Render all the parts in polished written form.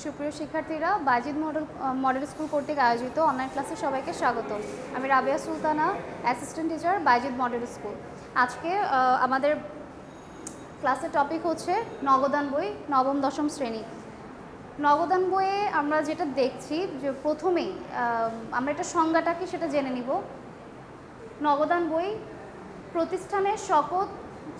সুপ্রিয় শিক্ষার্থীরা, বাজিদ model school কর্তৃক আয়োজিত অনলাইন ক্লাসে সবাইকে স্বাগত। আমি রাবেয়া সুলতানা, অ্যাসিস্ট্যান্ট টিচার, বাজিদ মডেল স্কুল। আজকে আমাদের ক্লাসের টপিক হচ্ছে নগদান বই, নবম দশম শ্রেণী। নগদান বইয়ে আমরা যেটা দেখছি যে প্রথমেই আমরা এটা সংজ্ঞাটা কি সেটা জেনে নিব। নগদান বই প্রতিষ্ঠানের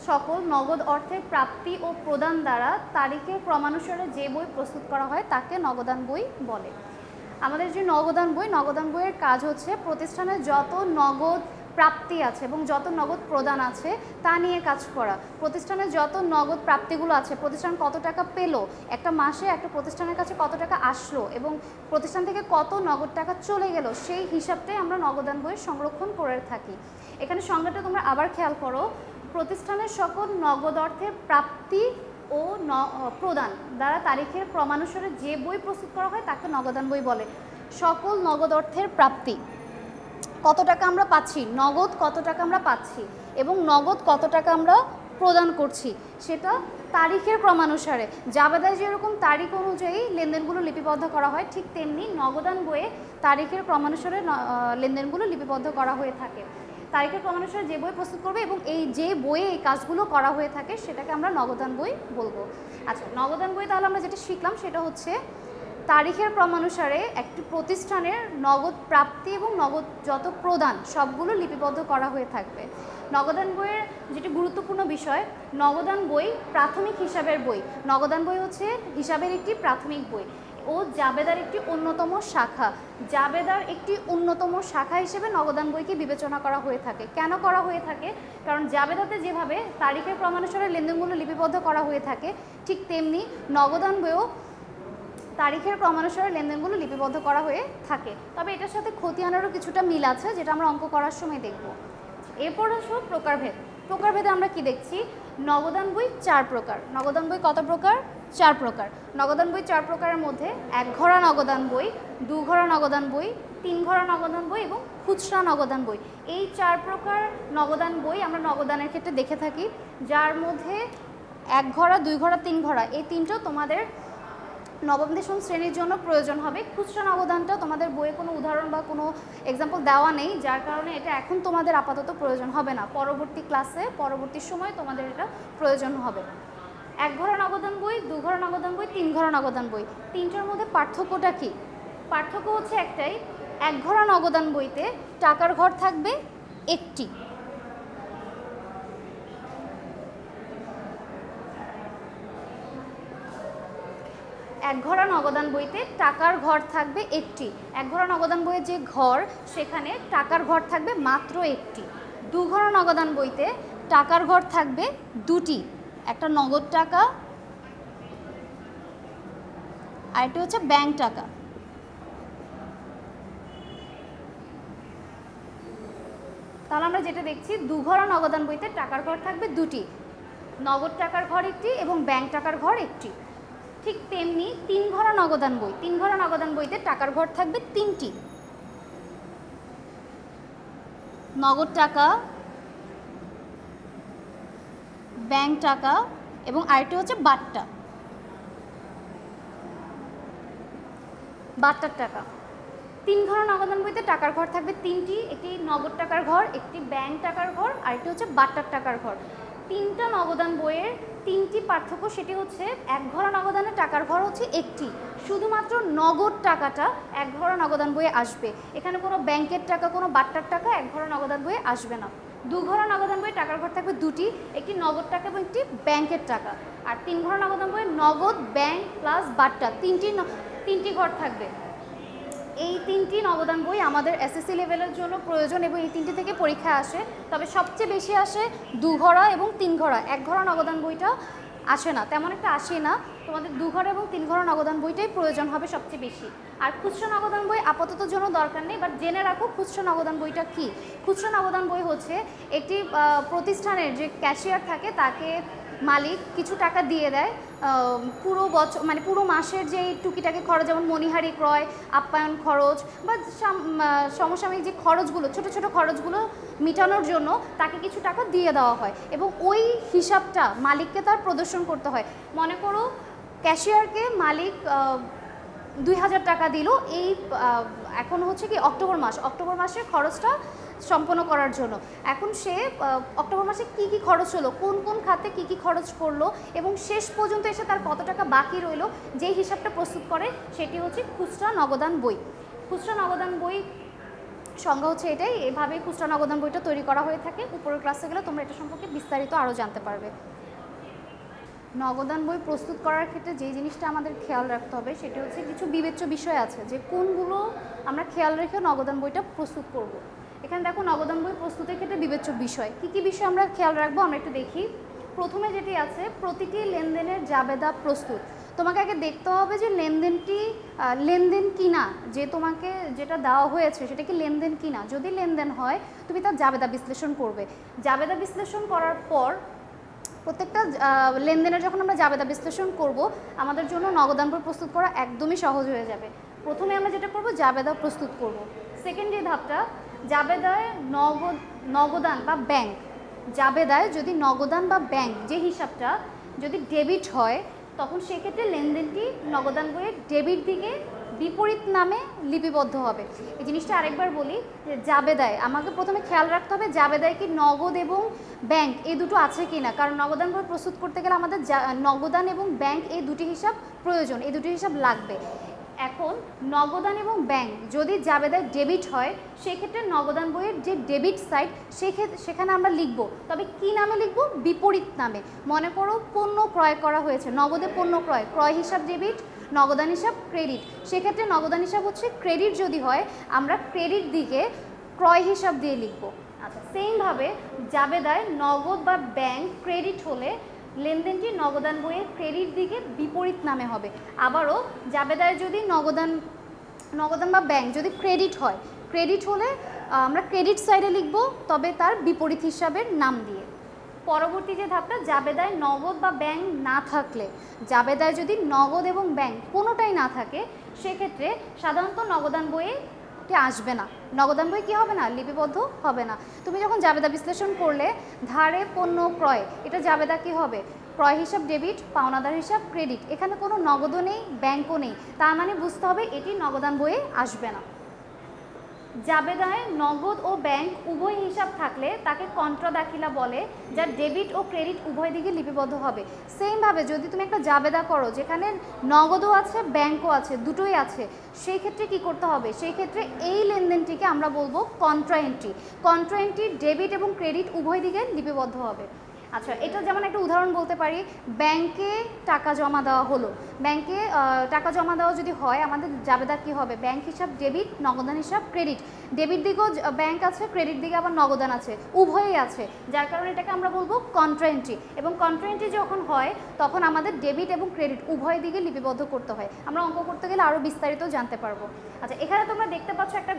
সকল নগদ অর্থের প্রাপ্তি ও প্রদান দ্বারা তারিখের ক্রমানুসারে যে বই প্রস্তুত করা হয় তাকে নগদান বই বলে। আমাদের যে নগদান বইয়ের কাজ হচ্ছে প্রতিষ্ঠানের যত নগদ প্রাপ্তি আছে এবং যত নগদ প্রদান আছে তা নিয়ে কাজ করা। প্রতিষ্ঠানের যত নগদ প্রাপ্তিগুলো আছে, প্রতিষ্ঠান কত টাকা পেলো, একটা মাসে একটা প্রতিষ্ঠানের কাছে কত টাকা আসলো এবং প্রতিষ্ঠান থেকে কত নগদ টাকা চলে গেল, সেই হিসাবটাই আমরা নগদান বই সংরক্ষণ করে থাকি। এখানে সংজ্ঞাটা তোমরা আবার খেয়াল করো। প্রতিষ্ঠানের সকল নগদ অর্থের প্রাপ্তি ও প্রদান দ্বারা তারিখের ক্রমানুসারে যে বই প্রস্তুত করা হয় তাকে নগদান বই বলে। সকল নগদ অর্থের প্রাপ্তি, কত টাকা আমরা পাচ্ছি, নগদ কত টাকা আমরা পাচ্ছি এবং নগদ কত টাকা আমরা প্রদান করছি, সেটা তারিখের ক্রমানুসারে। জাবেদায় যেরকম তারিখ অনুযায়ী লেনদেনগুলো লিপিবদ্ধ করা হয়, ঠিক তেমনি নগদান বইয়ে তারিখের ক্রমানুসারে লেনদেনগুলো লিপিবদ্ধ করা হয়ে থাকে। তারিখের ক্রমানুসারে যে বই প্রস্তুত করবে এবং এই যে বইয়ে এই কাজগুলো করা হয়ে থাকে সেটাকে আমরা নগদান বই বলবো। আচ্ছা, নগদান বই তাহলে আমরা যেটা শিখলাম সেটা হচ্ছে তারিখের ক্রমানুসারে একটি প্রতিষ্ঠানের নগদ প্রাপ্তি এবং নগদ যত প্রদান সবগুলো লিপিবদ্ধ করা হয়ে থাকবে। নগদান বইয়ের যেটি গুরুত্বপূর্ণ বিষয়, নগদান বই প্রাথমিক হিসাবের বই। নগদান বই হচ্ছে হিসাবের একটি প্রাথমিক বই ও জাবেদার একটি অন্যতম শাখা। জাবেদার একটি অন্যতম শাখা হিসেবে নগদান বইকে বিবেচনা করা হয়ে থাকে। কেন করা হয়ে থাকে? কারণ জাবেদাতে যেভাবে তারিখের ক্রমানুসারে লেনদেনগুলো লিপিবদ্ধ করা হয়ে থাকে, ঠিক তেমনি নগদান বইও তারিখের ক্রমানুসারে লেনদেনগুলো লিপিবদ্ধ করা হয়ে থাকে। তবে এটার সাথে খতিয়ানেরও কিছুটা মিল আছে, যেটা আমরা অঙ্ক করার সময় দেখব। এরপর আসবো প্রকারভেদ। প্রকারভেদে আমরা কি দেখছি? নগদান বই 4 প্রকার। নগদান বই কত প্রকার? 4 প্রকার। নগদান বই 4 প্রকারের মধ্যে 1 ঘরা নগদান বই, 2 ঘরা নগদান বই, 3 ঘরা নগদান বই এবং খুচরা নগদান বই। এই 4 প্রকার নগদান বই আমরা নগদানের ক্ষেত্রে দেখে থাকি, যার মধ্যে 1 ঘরা, 2 ঘরা, 3 ঘরা এই তিনটেও তোমাদের নবম দশম শ্রেণীর জন্য প্রয়োজন হবে। খুচরা নগদানটা তোমাদের বইয়ে কোনো উদাহরণ বা কোনো এক্সাম্পল দেওয়া নেই, যার কারণে এটা এখন তোমাদের আপাতত প্রয়োজন হবে না। পরবর্তী ক্লাসে, পরবর্তী সময় তোমাদের এটা প্রয়োজন হবে। 1 ঘরা নগদান বই, 2 ঘরা নগদান বই, 3 ঘরা নগদান বই, তিনটার মধ্যে পার্থক্যটা কি? পার্থক্য হচ্ছে একটাই, 1 ঘরা নগদান বইতে টাকার ঘর থাকবে একটি। এক ঘরা নগদান বইতে টাকার ঘর থাকবে একটি। 1 ঘরা নগদান বইয়ের যে ঘর, সেখানে টাকার ঘর থাকবে মাত্র একটি। 2 ঘরা নগদান বইতে টাকার ঘর থাকবে দুটি, একটা নগদ টাকা আর একটা হচ্ছে ব্যাংক টাকা। তাহলে আমরা যেটা দেখছি, 2 ঘরা নগদান বইতে টাকার ঘর থাকবে দুটি, নগদ টাকার ঘর একটি এবং ব্যাংক টাকার ঘর একটি। ঠিক তেমনি 3 ঘরা নগদান বই, 3 ঘরা নগদান বইতে টাকার ঘর থাকবে 3টি, নগদ টাকা, ব্যাংক টাকা এবং আরেকটি হচ্ছে বাট্টার টাকা। 3 ঘরা নগদান বইতে টাকার ঘর থাকবে 3টি, একটি নগদ টাকার ঘর, একটি ব্যাংক টাকার ঘর, আরেকটি হচ্ছে বাট্টার টাকার ঘর। 3টা নগদান বইয়ের 3টি পার্থক্য, সেটি হচ্ছে 1 ঘরা নগদানের টাকার ঘর হচ্ছে একটি, শুধুমাত্র নগদ টাকাটা 1 ঘরা নগদান বইয়ে আসবে। এখানে কোনো ব্যাংকের টাকা, কোনো বাট্টার টাকা 1 ঘরা নগদান বইয়ে আসবে না। 2 ঘরা নগদান বইয়ে টাকার ঘর থাকবে দুটি, একটি নগদ টাকা এবং একটি ব্যাংকের টাকা। আর 3 ঘরা নগদান বইয়ে নগদ, ব্যাংক প্লাস বাট্টা তিনটি ঘর থাকবে। এই 3টি নগদান বই আমাদের এসএসসি লেভেলের জন্য প্রয়োজন এবং এই 3টি থেকে পরীক্ষা আসে। তবে সবচেয়ে বেশি আসে 2 ঘরা এবং 3 ঘরা। 1 ঘরা নগদান বইটা আসে না, তেমন একটা আসে না। তোমাদের 2 ঘরা এবং 3 ঘরা নগদান বইটাই প্রয়োজন হবে সবচেয়ে বেশি। আর খুচরা নগদান বই আপাতত জন্য দরকার নেই, বাট জেনে রাখো খুচরা নগদান বইটা কি। খুচরা নগদান বই হচ্ছে একটি প্রতিষ্ঠানের যে ক্যাশিয়ার থাকে তাকে মালিক কিছু টাকা দিয়ে দেয় পুরো বছর, মানে পুরো মাসের যে টুকিটাকি খরচ, যেমন মণিহারি ক্রয়, আপ্যায়ন খরচ বা সমসাময়িক যে খরচগুলো, ছোট ছোট খরচগুলো মেটানোর জন্য তাকে কিছু টাকা দিয়ে দেওয়া হয় এবং ওই হিসাবটা মালিককে তার প্রদর্শন করতে হয়। মনে করো ক্যাশিয়ারকে মালিক 2000 টাকা দিল এই এখন হচ্ছে কি অক্টোবর মাসের খরচটা সম্পন্ন করার জন্য। এখন সে অক্টোবর মাসে কি কি খরচ হলো, কোন কোন খাতে কি কি খরচ করলো এবং শেষ পর্যন্ত এসে তার কত টাকা বাকি রইলো, যেই হিসাবটা প্রস্তুত করে সেটি হচ্ছে খুচরা নগদান বই। খুচরা নগদান বই সংজ্ঞা হচ্ছে এটাই, এভাবেই খুচরা নগদান বইটা তৈরি করা হয়ে থাকে। উপরের ক্লাসে গেলে তোমরা এটা সম্পর্কে বিস্তারিত আরও জানতে পারবে। নগদান বই প্রস্তুত করার ক্ষেত্রে যেই জিনিসটা আমাদের খেয়াল রাখতে হবে সেটি হচ্ছে কিছু বিবেচ্য বিষয় আছে, যে কোনগুলো আমরা খেয়াল রেখে নগদান বইটা প্রস্তুত করব। এখানে দেখো নগদান বই প্রস্তুতের ক্ষেত্রে বিবেচ্য বিষয় কী কী বিষয় আমরা খেয়াল রাখবো আমরা একটু দেখি। প্রথমে যেটি আছে, প্রতিটি লেনদেনের জাবেদা প্রস্তুত। তোমাকে আগে দেখতে হবে যে লেনদেনটি লেনদেন কিনা, যে তোমাকে যেটা দেওয়া হয়েছে সেটা কি লেনদেন কিনা। যদি লেনদেন হয় তুমি তার জাবেদা বিশ্লেষণ করবে। জাবেদা বিশ্লেষণ করার পর প্রত্যেকটা লেনদেনের যখন আমরা জাবেদা বিশ্লেষণ করব আমাদের জন্য নগদান বই প্রস্তুত করা একদমই সহজ হয়ে যাবে। প্রথমে আমরা যেটা করব জাবেদা প্রস্তুত করব। সেকেন্ড যে ধাপটা, জাবেদায় নগদান বা ব্যাংক, জাবেদায় যদি নগদান বা ব্যাংক যে হিসাবটা যদি ডেবিট হয় তখন সেক্ষেত্রে লেনদেনটি নগদান বইয়ের ডেবিট দিকে বিপরীত নামে লিপিবদ্ধ হবে। এই জিনিসটা আরেকবার বলি, যে জাবেদায় আমাকে প্রথমে খেয়াল রাখতে হবে জাবেদায় কি নগদ এবং ব্যাংক এই দুটো আছে কি না, কারণ নগদান বই প্রস্তুত করতে গেলে আমাদের নগদান এবং ব্যাংক এই দুটি হিসাব প্রয়োজন, এই দুটি হিসাব লাগবে। এখন নগদান এবং ব্যাংক যদি জাবেদায় ডেবিট হয় সেক্ষেত্রে নগদান বইয়ের যে ডেবিট সাইড সেখানে আমরা লিখব, তবে কি নামে লিখব, বিপরীত নামে। মনে করো পণ্য ক্রয় করা হয়েছে, নগদে পণ্য ক্রয় হিসাব ডেবিট, নগদান হিসাব ক্রেডিট। সেক্ষেত্রে নগদান হিসাব হচ্ছে ক্রেডিট যদি হয় আমরা ক্রেডিট দিকে ক্রয় হিসাব দিয়ে লিখব। আচ্ছা, সেইমভাবে জাবেদায় নগদ বা ব্যাংক ক্রেডিট হলে লেনদেনটি নগদান বইয়ের ক্রেডিট দিকে বিপরীত নামে হবে। আবারও জাবেদায় যদি নগদান বা ব্যাংক যদি ক্রেডিট হয়, ক্রেডিট হলে আমরা ক্রেডিট সাইডে লিখব, তবে তার বিপরীত হিসাবের নাম দিয়ে। পরবর্তী যে ধাপটা, জাবেদায় নগদ বা ব্যাংক না থাকলে, জাবেদায় যদি নগদ এবং ব্যাংক কোনোটাই না থাকে সেক্ষেত্রে সাধারণত নগদান বইয়ে আসবে না, নগদান বই কী হবে না, লিপিবদ্ধ হবে না। তুমি যখন জাবেদা বিশ্লেষণ করলে ধারে পণ্য ক্রয়, এটা জাবেদা কী হবে, ক্রয় হিসাব ডেবিট, পাওনাদার হিসাব ক্রেডিট, এখানে কোনো নগদও নেই ব্যাংকও নেই, তার মানে বুঝতে হবে এটি নগদান বইয়ে আসবে না। জাবেদায় নগদ ও ব্যাংক উভয় হিসাব থাকলে তাকে কন্ট্রা দাখিলা বলে, যা ডেবিট ও ক্রেডিট উভয় দিকে লিপিবদ্ধ হবে। সেমভাবে যদি তুমি একটা জাবেদা করো যেখানে নগদও আছে ব্যাংকও আছে, দুটোই আছে, সেই ক্ষেত্রে কী করতে হবে, সেই ক্ষেত্রে এই লেনদেনটিকে আমরা বলবো contra entry. Contra entry debit এবং ক্রেডিট উভয় দিকে লিপিবদ্ধ হবে। আচ্ছা, এটা যেমন একটা উদাহরণ বলতে পারি, ব্যাংকে টাকা জমা দেওয়া হলো, ব্যাংকে টাকা জমা দেওয়া যদি হয় আমাদের জাবেদা কী হবে, ব্যাংক হিসাব ডেবিট, নগদান হিসাব ক্রেডিট। ডেবিট দিকেও ব্যাংক আছে, ক্রেডিট দিকে আবার নগদান আছে, উভয়ই আছে, যার কারণে এটাকে আমরা বলবো কন্ট্রা এন্ট্রি। এবং কন্ট্রা এন্ট্রি যখন হয় তখন আমাদের ডেবিট এবং ক্রেডিট উভয় দিকে লিপিবদ্ধ করতে হয়। আমরা অঙ্ক করতে গেলে আরও বিস্তারিত জানতে পারবো। আচ্ছা, এখানে তোমরা দেখতে পাচ্ছ একটা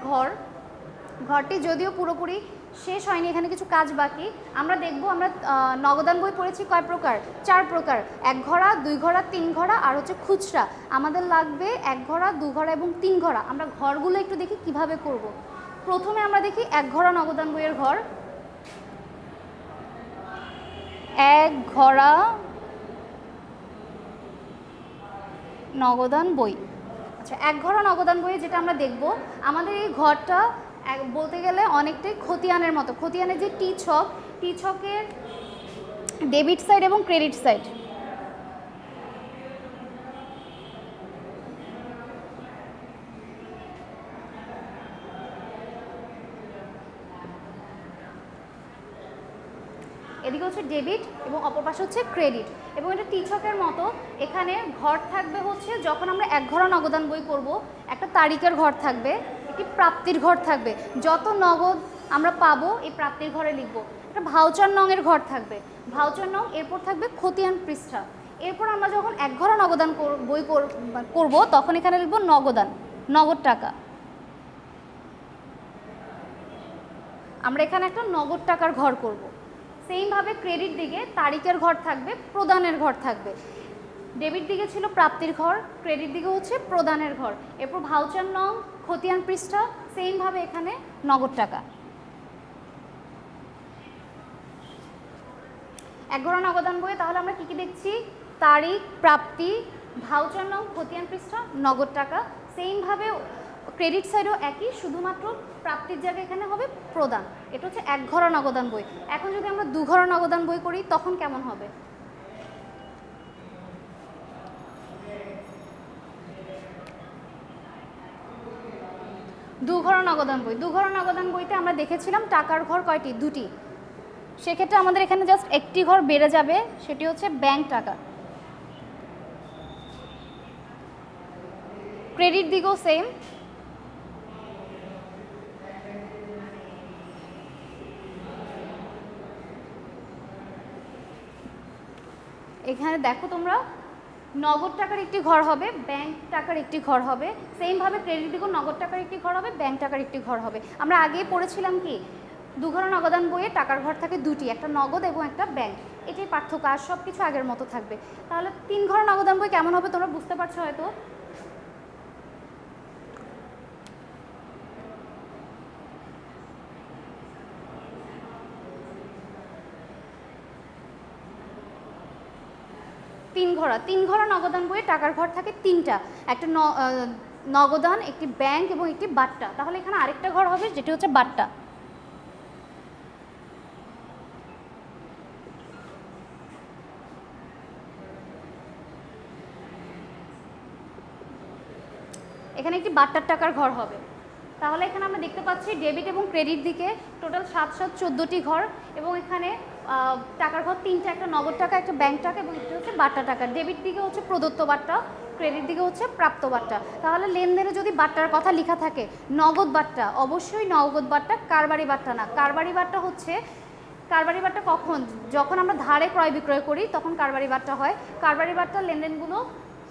ঘরটি যদিও পুরোপুরি শেষ হয়নি, এখানে কিছু কাজ বাকি। আমরা দেখব, আমরা নগদান বই পড়েছি কয় প্রকার, 4 প্রকার, 1 ঘরা, 2 ঘরা, 3 ঘরা আর হচ্ছে খুচরা। আমাদের লাগবে 1 ঘরা, 2 ঘরা এবং 3 ঘরা। আমরা ঘরগুলো একটু দেখি কিভাবে করব। প্রথমে আমরা দেখি 1 ঘরা নগদান বইয়ের ঘর। 1 ঘরা নগদান বই। আচ্ছা, 1 ঘরা নগদান বইয়ে যেটা আমরা দেখব, আমাদের এই ঘরটা বলতে গেলে অনেকটাই খতিয়ানের মতো। খতিয়ানের যে টি ছকের ডেবিট সাইড এবং ক্রেডিট সাইড, এদিকে হচ্ছে ডেবিট এবং অপর পাশে হচ্ছে ক্রেডিট, এবং এটা টি ছকের মতো। এখানে ঘর থাকবে হচ্ছে, যখন আমরা 1 ঘরা নগদান বই করব, একটা তারিখের ঘর থাকবে, একটি প্রাপ্তির ঘর থাকবে, যত নগদ আমরা পাবো এই প্রাপ্তির ঘরে লিখব। একটা ভাউচার নংয়ের ঘর থাকবে, ভাউচার নং, এরপর থাকবে খতিয়ান পৃষ্ঠা। এরপর আমরা যখন 1 ঘরা নগদান বই করব তখন এখানে লিখব নগদ টাকা। আমরা এখানে একটা নগদ টাকার ঘর করব। সেইমভাবে ক্রেডিট দিকে তারিখের ঘর থাকবে, প্রদানের ঘর থাকবে। ডেবিট দিকে ছিল প্রাপ্তির ঘর, ক্রেডিট দিকে হচ্ছে প্রদানের ঘর। এরপর ভাউচার নং, খতিয়ান পৃষ্ঠা, সেইমভাবে এখানে নগদ টাকা। 1 ঘরা নগদান বইয়ে তাহলে আমরা কী কী দেখছি, তারিখ, প্রাপ্তি, ভাউচার নং খতিয়ান পৃষ্ঠা নগদ টাকা। সেমভাবে ক্রেডিট সাইডও একই, শুধুমাত্র প্রাপ্তির জায়গায় এখানে হবে প্রদান। এটা হচ্ছে এক ঘরা নগদান বই। এখন যদি আমরা দু ঘরা নগদান বই করি তখন কেমন হবে? দু ঘর নগদান বই, দু ঘর নগদান বইতে আমরা দেখেছিলাম টাকার ঘর কয়টি? দুটি। সেক্ষেত্রে আমাদের এখানে জাস্ট একটি ঘর বেড়ে যাবে, সেটি হচ্ছে ব্যাংক টাকা। ক্রেডিট দিকেও সেম, এখানে দেখো তোমরা নগদ টাকার একটি ঘর হবে, ব্যাংক টাকার একটি ঘর হবে। সেমভাবে ক্রেডিট দিকেও নগদ টাকার একটি ঘর হবে, ব্যাংক টাকার একটি ঘর হবে। আমরা আগে পড়েছিলাম কি দু ঘর নগদান বইয়ে টাকার ঘর থাকে দুটি, একটা নগদ এবং একটা ব্যাংক। এটাই পার্থক্য, আর সব কিছু আগের মতো থাকবে। তাহলে তিন ঘর নগদান বই কেমন হবে তোমরা বুঝতে পারছো হয়তো। তিন ঘরা নগদান বইয়ে টাকার ঘর থাকে তিনটা, একটা নগদান, একটি ব্যাংক এবং একটি বাট্টা। তাহলে এখানে আরেকটা ঘর হবে যেটি হচ্ছে বাট্টা। এখানে একটি বাট্টার টাকার ঘর হবে। তাহলে এখানে আমরা দেখতে পাচ্ছি ডেবিট এবং ক্রেডিট দিকে টোটাল 714টি ঘর, এবং এখানে টাকার ঘর তিনটা, একটা নগদ টাকা, একটা ব্যাংক টাকা এবং একটি হচ্ছে বাট্টা টাকা। ডেবিট দিকে হচ্ছে প্রদত্ত বাট্টা, ক্রেডিট দিকে হচ্ছে প্রাপ্ত বাট্টা। তাহলে লেনদেনে যদি বাট্টার কথা লেখা থাকে নগদ বাট্টা, অবশ্যই নগদ বাট্টা, কারবারি বাট্টা না। কারবারি বাট্টা হচ্ছে, কারবারি বাট্টা কখন? যখন আমরা ধারে ক্রয় বিক্রয় করি তখন কারবারি বাট্টা হয়। কারবারি বাট্টার লেনদেনগুলো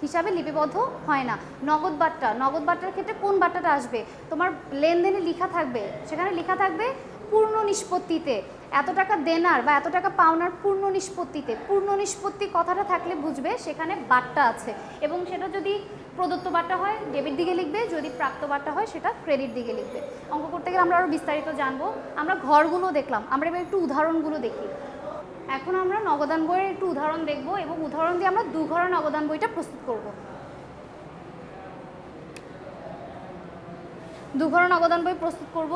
হিসাবে লিপিবদ্ধ হয় না। নগদ বাট্টা, নগদ বাট্টার ক্ষেত্রে কোন বাট্টাটা আসবে? তোমার লেনদেনে লেখা থাকবে, সেখানে লেখা থাকবে পূর্ণ নিষ্পত্তিতে, এত টাকা দেনার বা এত টাকা পাওনার পূর্ণ নিষ্পত্তিতে। পূর্ণ নিষ্পত্তি কথাটা থাকলে বুঝবে সেখানে বাট্টা আছে, এবং সেটা যদি প্রদত্ত বাট্টা হয় ডেবিট দিকে লিখবে, যদি প্রাপ্ত বাট্টা হয় সেটা ক্রেডিট দিকে লিখবে। অঙ্ক করতে গেলে আমরা আরও বিস্তারিত জানবো। আমরা ঘরগুলো দেখলাম, আমরা এবার একটু উদাহরণগুলো দেখি। এখন আমরা নগদান বইয়ের একটু উদাহরণ দেখব, এবং উদাহরণ দিয়ে আমরা দু ঘরা নগদান বইটা প্রস্তুত করব। দু ঘরা নগদান বই প্রস্তুত করব।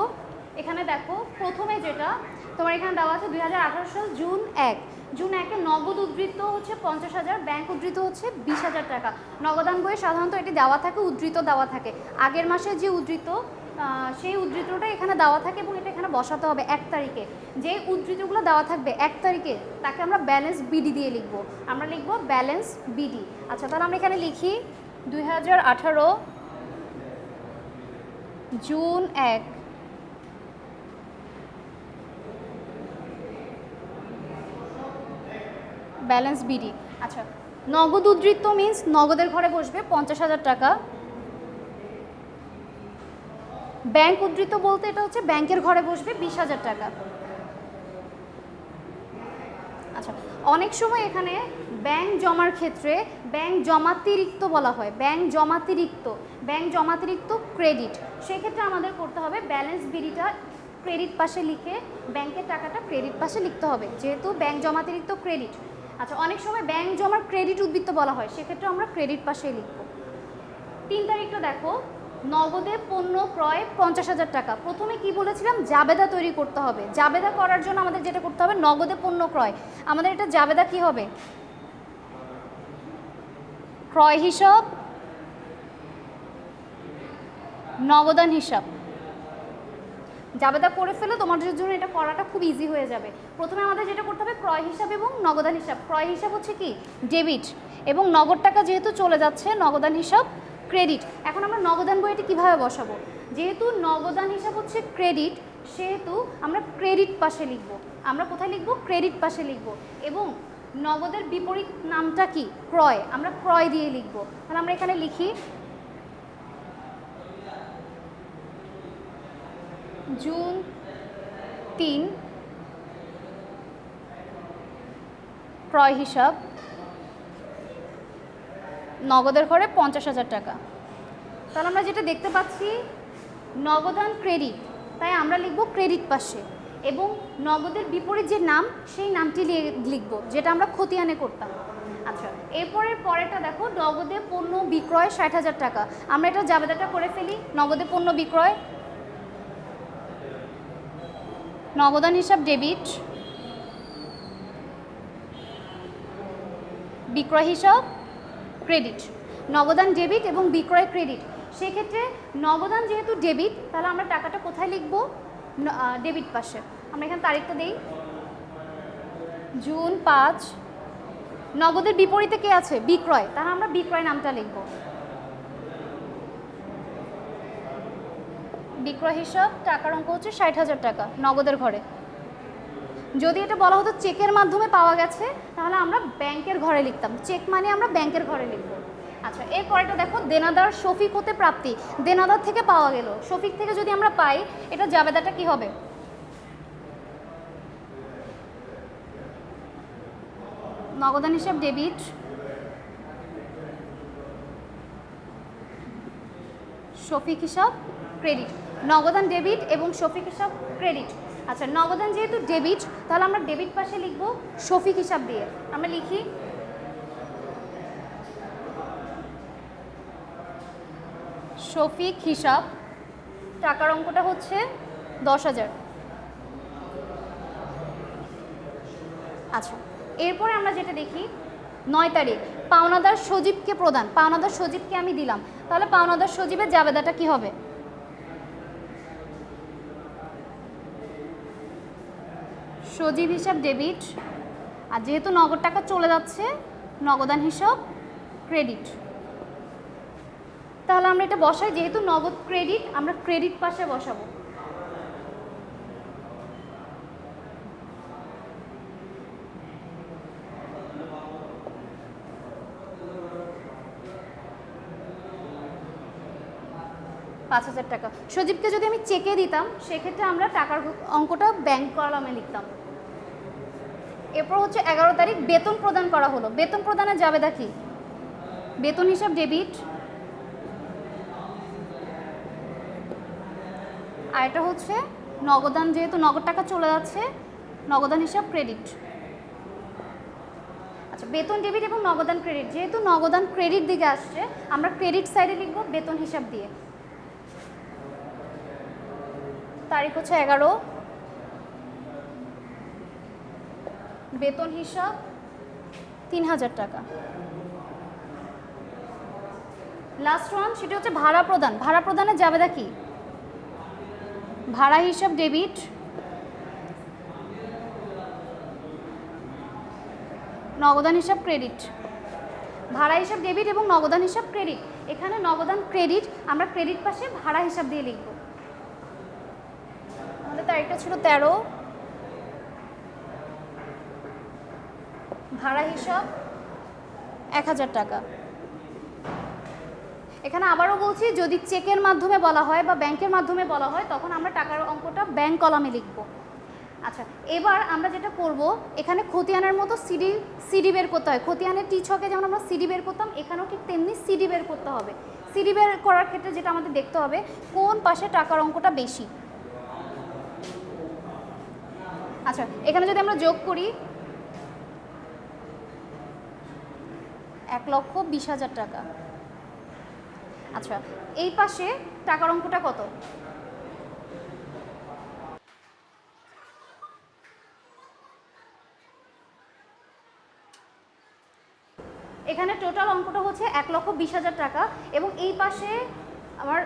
এখানে দেখো প্রথমে যেটা তোমার এখানে দেওয়া আছে 2018 সাল জুন 1। জুন 1-এ নগদ উদ্ধৃত হচ্ছে 50,000, ব্যাংক উদ্ধৃত হচ্ছে 20,000 টাকা। নগদান বইয়ে সাধারণত এটি দেওয়া থাকে, উদ্ধৃত দেওয়া থাকে। আগের মাসে যে উদ্ধৃত সেই উদ্ধৃতটা এখানে দেওয়া থাকে, এবং এটা এখানে বসাতে হবে 1 তারিখে। যে উদ্ধৃতগুলো দেওয়া থাকবে 1 তারিখে তাকে আমরা ব্যালেন্স বিডি দিয়ে লিখব। আমরা লিখব ব্যালেন্স বিডি। আচ্ছা, তাহলে আমরা এখানে লিখি 2018 জুন 1 ব্যালেন্স বিডি। আচ্ছা, নগদ উদ্ধৃত মিন্স নগদের ঘরে বসবে 50,000 টাকা। ব্যাংক উদ্ধৃত বলতে এটা হচ্ছে ব্যাংকের ঘরে বসবে 20,000 টাকা। আচ্ছা, অনেক সময় এখানে ব্যাংক জমার ক্ষেত্রে ব্যাংক জমাতিরিক্ত বলা হয়, ব্যাংক জমাতিরিক্ত, ব্যাংক জমাতিরিক্ত ক্রেডিট। সেক্ষেত্রে আমাদের করতে হবে ব্যালেন্স বিডিটা ক্রেডিট পাশে লিখে ব্যাংকের টাকাটা ক্রেডিট পাশে লিখতে হবে, যেহেতু ব্যাংক জমাতিরিক্ত ক্রেডিট। আচ্ছা, অনেক সময় ব্যাংক জমার ক্রেডিট উদ্বৃত্ত বলা হয়, সেক্ষেত্রে আমরা ক্রেডিট পাশে লিখব। 3 তারিখটা দেখো, নগদে পণ্য ক্রয় 50,000 টাকা। প্রথমে কি বলেছিলাম? জাবেদা তৈরি করতে হবে। জাবেদা করার জন্য আমাদের যেটা করতে হবে, নগদে পণ্য ক্রয়, আমাদের এটা জাবেদা কি হবে? ক্রয় হিসাব, নগদান হিসাব। জাবেদা করে ফেলে তোমাদের জন্য এটা করাটা খুব ইজি হয়ে যাবে। প্রথমে আমাদের যেটা করতে হবে ক্রয় হিসাব এবং নগদান হিসাব। ক্রয় হিসাব হচ্ছে কি? ডেবিট, এবং নগদ টাকা যেহেতু চলে যাচ্ছে নগদান হিসাব ক্রেডিট। এখন আমরা নগদান বইটি কিভাবে বসাবো? যেহেতু নগদান হিসাব হচ্ছে ক্রেডিট, সেহেতু আমরা ক্রেডিট পাশে লিখব। আমরা কোথায় লিখব? ক্রেডিট পাশে লিখব। এবং নগদের বিপরীত নামটা কি? ক্রয়, আমরা ক্রয় দিয়ে লিখব। তাহলে আমরা এখানে লিখি জুন 3 ক্রয় হিসাব, নগদের ঘরে 50,000 টাকা। তাহলে আমরা যেটা দেখতে পাচ্ছি নগদান ক্রেডিট, তাই আমরা লিখব ক্রেডিট পাশে, এবং নগদের বিপরীত যে নাম সেই নামটি লিখব, যেটা আমরা খতিয়ানে করতাম। আচ্ছা, এরপরের পরেরটা দেখো, নগদে পণ্য বিক্রয় 60,000 টাকা। আমরা এটা জাবেদাটা করে ফেলি। নগদে পণ্য বিক্রয়, নগদান হিসাব ডেবিট, বিক্রয় হিসাব ক্রেডিট। নগদান ডেবিট এবং বিক্রয় ক্রেডিট। সেক্ষেত্রে নগদান যেহেতু ডেবিট, তাহলে আমরা টাকাটা কোথায় লিখব? ডেবিট পাশে। আমরা এখানে তারিখটা দেই, জুন 5। নগদের বিপরীতে কে আছে? বিক্রয়, তাহলে আমরা বিক্রয় নামটা লিখব। বিক্রয় হিসাব, টাকার অঙ্ক হচ্ছে 60,000 টাকা নগদের ঘরে। যদি এটা বলা হতো চেকের মাধ্যমে পাওয়া গেছে, তাহলে আমরা ব্যাংকের ঘরে লিখতাম। চেক মানে আমরা ব্যাংকের ঘরে লিখব। আচ্ছা, এরপরেটা দেখো, দেনাদার শফিক হতে প্রাপ্তি। দেনাদার থেকে পাওয়া গেল, শফিক থেকে যদি আমরা পাই, এটা জাবেদাটা কি হবে? নগদান হিসাব ডেবিট, শফিক হিসাব ক্রেডিট। নগদান ডেবিট এবং শফিক হিসাব ক্রেডিট। আচ্ছা, নগদান যেহেতু ডেবিট, তাহলে আমরা ডেবিট পাশে লিখব শফিক হিসাব দিয়ে। আমরা লিখি শফিক হিসাব, টাকার অঙ্কটা হচ্ছে 10,000। আচ্ছা, এরপরে আমরা যেটা দেখি, 9 তারিখ, পাওনাদার সজীবকে প্রদান। পাওনাদার সজীবকে আমি দিলাম, তাহলে পাওনাদার সজীবের জাবেদাটা কি হবে? সজীব হিসাব ডেবিট, আর যেহেতু নগদ টাকা চলে যাচ্ছে, নগদান হিসাব ক্রেডিট। তাহলে আমরা এটা বসাই, যেহেতু নগদ ক্রেডিট, আমরা ক্রেডিট পাশে বসাবো। $5,000 টাকা। সজীবকে যদি আমি চেকে দিতাম, সেক্ষেত্রে আমরা টাকার অঙ্কটা ব্যাংক কলামে লিখতাম। এরপর হচ্ছে 11 তারিখ, বেতন প্রদান করা হলো। বেতন প্রদানের জাবেদা কি? বেতন হিসাব ডেবিট, আর এটা হচ্ছে নগদান, যেহেতু নগদ টাকা চলে যাচ্ছে, নগদান হিসাব ক্রেডিট। আচ্ছা, বেতন ডেবিট এবং নগদান ক্রেডিট। যেহেতু নগদান ক্রেডিট দিকে আসছে, আমরা ক্রেডিট সাইডে লিখব বেতন হিসাব দিয়ে। তারিখ হচ্ছে 11। বেতন হিসাব 3,000 টাকা। লাস্ট ওয়ান, সেটা হচ্ছে ভাড়া প্রদান। ভাড়া প্রদানের জাবেদা কি? ভাড়া হিসাব ডেবিট, নগদান হিসাব ক্রেডিট। ভাড়া হিসাব ডেবিট এবং নগদান হিসাব ক্রেডিট। এখানে নগদান ক্রেডিট, আমরা ক্রেডিট পাশে ভাড়া হিসাব দিয়ে লিখব। আমাদের তারিখটা ছিল 13। ভাড়া হিসাব 1,000 টাকা। এখানে আবারও বলছি, যদি চেকের মাধ্যমে বলা হয় বা ব্যাংকের মাধ্যমে বলা হয়, তখন আমরা টাকার অঙ্কটা ব্যাংক কলামে লিখব। আচ্ছা, এবার আমরা যেটা করব, এখানে খতিয়ানের মতো সিডি বের করতে হয়। খতিয়ানের টি ছকে যেমন আমরা সিডি বের করতাম, এখানেও ঠিক তেমনি সিডি বের করতে হবে। সিডি বের করার ক্ষেত্রে যেটা আমাদের দেখতে হবে, কোন পাশে টাকার অঙ্কটা বেশি। আচ্ছা, এখানে যদি আমরা যোগ করি, 1,20,000 টাকা। আচ্ছা, এই পাশে টাকার অঙ্কটা কত? এখানে টোটাল অঙ্কটা হচ্ছে 1,20,000 টাকা, এবং এই পাশে আমার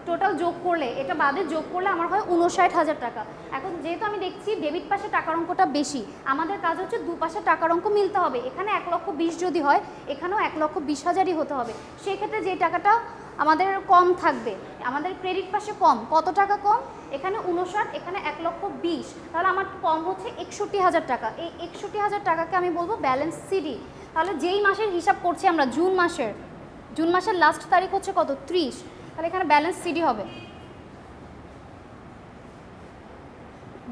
টোটাল যোগ করলে, এটা বাদে যোগ করলে আমার হয় 59,000 টাকা। এখন যেহেতু আমি দেখছি ডেবিট পাশে টাকার অঙ্কটা বেশি, আমাদের কাজ হচ্ছে দুপাশে টাকার অঙ্ক মিলতে হবে। এখানে 1,20,000 যদি হয়, এখানেও 1,20,000ই হতে হবে। সেক্ষেত্রে যে টাকাটা আমাদের কম থাকবে, আমাদের ক্রেডিট পাশে কম, কত টাকা কম? এখানে 59, এখানে 1,20,000, তাহলে আমার কম হচ্ছে 61,000 টাকা। এই 61,000 টাকাকে আমি বলবো ব্যালেন্স সিডি। তাহলে যেই মাসের হিসাব করছি আমরা, জুন মাসের লাস্ট তারিখ হচ্ছে কত? 30। তাহলে এখানে ব্যালেন্স সিডি হবে।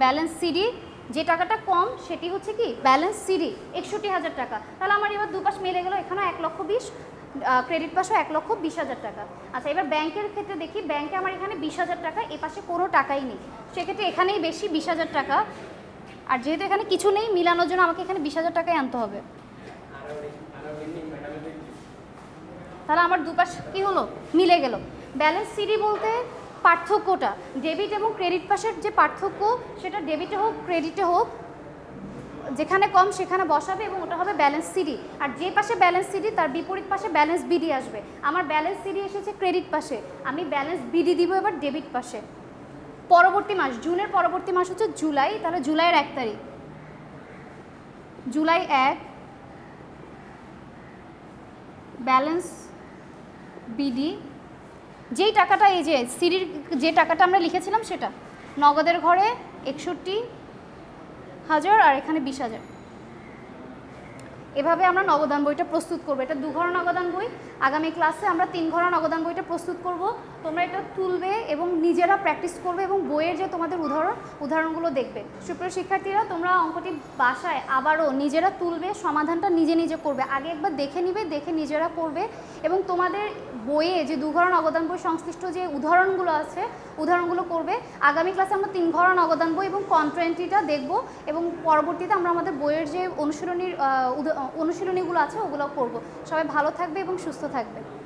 ব্যালেন্স সিডি, যে টাকাটা কম সেটি হচ্ছে কি? ব্যালেন্স সিডি, 61,000 টাকা। তাহলে আমার এবার দুপাশ মিলে গেল, এখানেও 1,20,000, ক্রেডিট পাশেও 1,20,000 টাকা। আচ্ছা, এবার ব্যাংকের ক্ষেত্রে দেখি, ব্যাংকে আমার এখানে 20,000 টাকা, এ পাশে কোনো টাকাই নেই, সেক্ষেত্রে এখানেই বেশি 20,000 টাকা। আর যেহেতু এখানে কিছু নেই, মিলানোর জন্য আমাকে এখানে 20,000 টাকাই আনতে হবে। তাহলে আমার দুপাশ কি হলো, মিলে গেল। ব্যালেন্স সিডি বলতে পার্থক্যটা, ডেবিট এবং ক্রেডিট পাশের যে পার্থক্য, সেটা ডেবিটে হোক ক্রেডিটে হোক, যেখানে কম সেখানে বসাবে এবং ওটা হবে ব্যালেন্স সিডি। আর যে পাশে ব্যালেন্স সিডি তার বিপরীত পাশে ব্যালেন্স বিডি আসবে। আমার ব্যালেন্স সিডি এসেছে ক্রেডিট পাশে, আমি ব্যালেন্স বিডি দিব এবার ডেবিট পাশে। পরবর্তী মাস, জুনের পরবর্তী মাস হচ্ছে জুলাই, তাহলে জুলাইয়ের 1 তারিখ, জুলাই 1 ব্যালেন্স বিডি। যেই টাকাটা, এই যে সিডির যে টাকাটা আমরা লিখেছিলাম সেটা নগদের ঘরে 61,000 আর এখানে 20,000। এভাবে আমরা নগদান বইটা প্রস্তুত করবো। এটা 2 ঘর নগদান বই। আগামী ক্লাসে আমরা 3 ঘর নগদান বইটা প্রস্তুত করব। তোমরা এটা তুলবে এবং নিজেরা প্র্যাকটিস করবে এবং বইয়ের যে তোমাদের উদাহরণগুলো দেখবে। সুপ্রিয় শিক্ষার্থীরা, তোমরা অঙ্কটি বাসায় আবারও নিজেরা তুলবে, সমাধানটা নিজে নিজে করবে। আগে একবার দেখে নিবে, দেখে নিজেরা করবে এবং তোমাদের বইয়ে যে 2 ঘর নগদান বই সংশ্লিষ্ট যে উদাহরণগুলো আছে উদাহরণগুলো করবে। আগামী ক্লাসে আমরা 3 ঘর নগদান বই এবং কন্ট্রেন্টিটা দেখব এবং পরবর্তীতে আমরা আমাদের বইয়ের যে অনুশীলনীগুলো আছে ওগুলো করব। সবাই ভালো থাকবে এবং সুস্থ থাকবে।